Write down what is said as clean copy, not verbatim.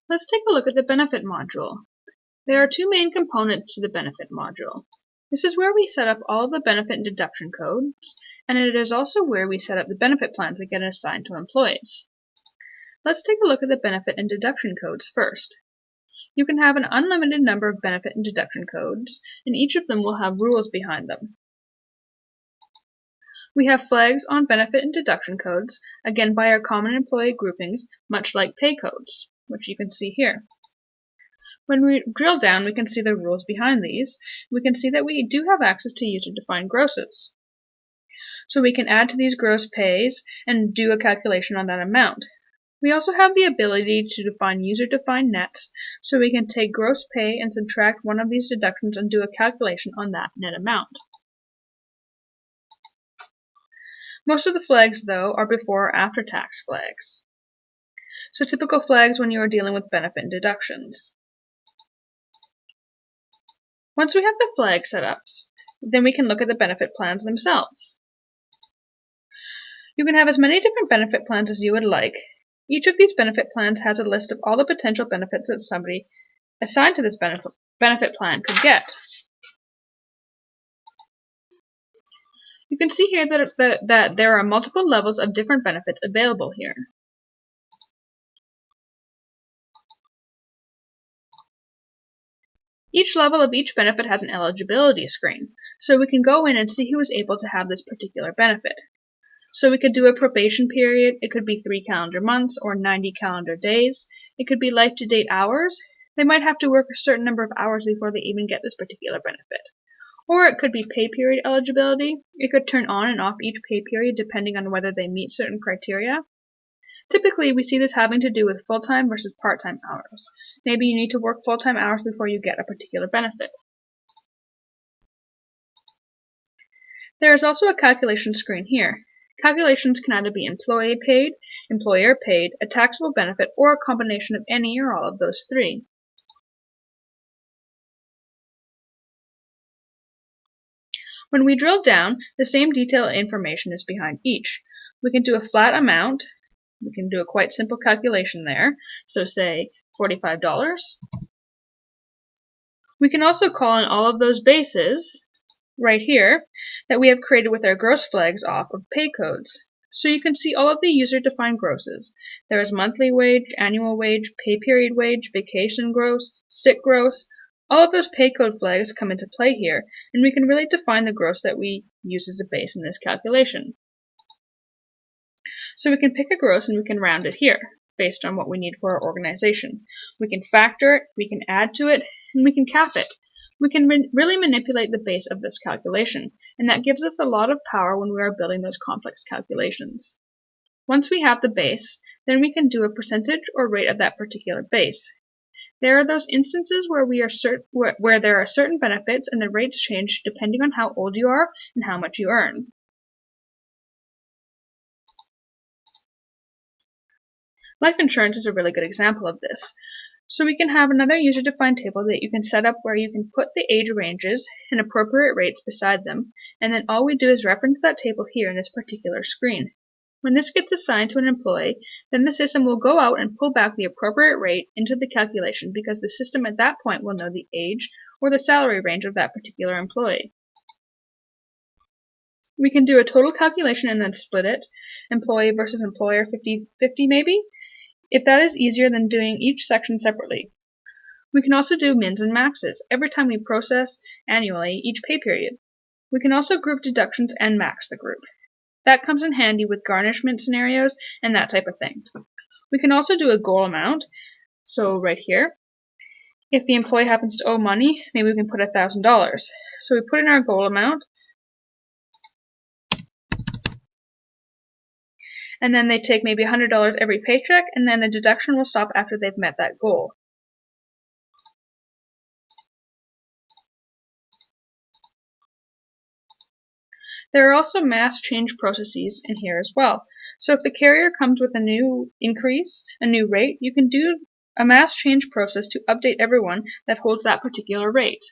Let's take a look at the benefit module. There are two main components to the benefit module. This is where we set up all of the benefit and deduction codes, and it is also where we set up the benefit plans that get assigned to employees. Let's take a look at the benefit and deduction codes first. You can have an unlimited number of benefit and deduction codes, and each of them will have rules behind them. We have flags on benefit and deduction codes, again by our common employee groupings, much like pay codes, which you can see here. When we drill down, we can see the rules behind these. We can see that we do have access to user-defined grosses. So we can add to these gross pays and do a calculation on that amount. We also have the ability to define user-defined nets, so we can take gross pay and subtract one of these deductions and do a calculation on that net amount. Most of the flags, though, are before or after tax flags. So typical flags when you are dealing with benefit and deductions. Once we have the flag setups, then we can look at the benefit plans themselves. You can have as many different benefit plans as you would like. Each of these benefit plans has a list of all the potential benefits that somebody assigned to this benefit plan could get. You can see here that there are multiple levels of different benefits available here. Each level of each benefit has an eligibility screen, so we can go in and see who is able to have this particular benefit. So we could do a probation period. It could be 3 calendar months or 90 calendar days. It could be life-to-date hours. They might have to work a certain number of hours before they even get this particular benefit. Or it could be pay period eligibility. It could turn on and off each pay period depending on whether they meet certain criteria. Typically, we see this having to do with full-time versus part-time hours. Maybe you need to work full-time hours before you get a particular benefit. There is also a calculation screen here. Calculations can either be employee paid, employer paid, a taxable benefit, or a combination of any or all of those three. When we drill down, the same detailed information is behind each. We can do a flat amount. We can do a quite simple calculation there. So say $45. We can also call in all of those bases right here that we have created with our gross flags off of pay codes. So you can see all of the user-defined grosses. There is monthly wage, annual wage, pay period wage, vacation gross, sick gross. All of those pay code flags come into play here, and we can really define the gross that we use as a base in this calculation. So we can pick a gross and we can round it here, based on what we need for our organization. We can factor it, we can add to it, and we can cap it. We can really manipulate the base of this calculation, and that gives us a lot of power when we are building those complex calculations. Once we have the base, then we can do a percentage or rate of that particular base. There are those instances where there are certain benefits and the rates change depending on how old you are and how much you earn. Life insurance is a really good example of this. So we can have another user-defined table that you can set up where you can put the age ranges and appropriate rates beside them, and then all we do is reference that table here in this particular screen. When this gets assigned to an employee, then the system will go out and pull back the appropriate rate into the calculation because the system at that point will know the age or the salary range of that particular employee. We can do a total calculation and then split it, employee versus employer 50-50 maybe, if that is easier than doing each section separately. We can also do mins and maxes every time we process annually each pay period. We can also group deductions and max the group. That comes in handy with garnishment scenarios and that type of thing. We can also do a goal amount. So right here, if the employee happens to owe money, maybe we can put $1,000. So we put in our goal amount, and then they take maybe $100 every paycheck, and then the deduction will stop after they've met that goal. There are also mass change processes in here as well. So if the carrier comes with a new increase, a new rate, you can do a mass change process to update everyone that holds that particular rate.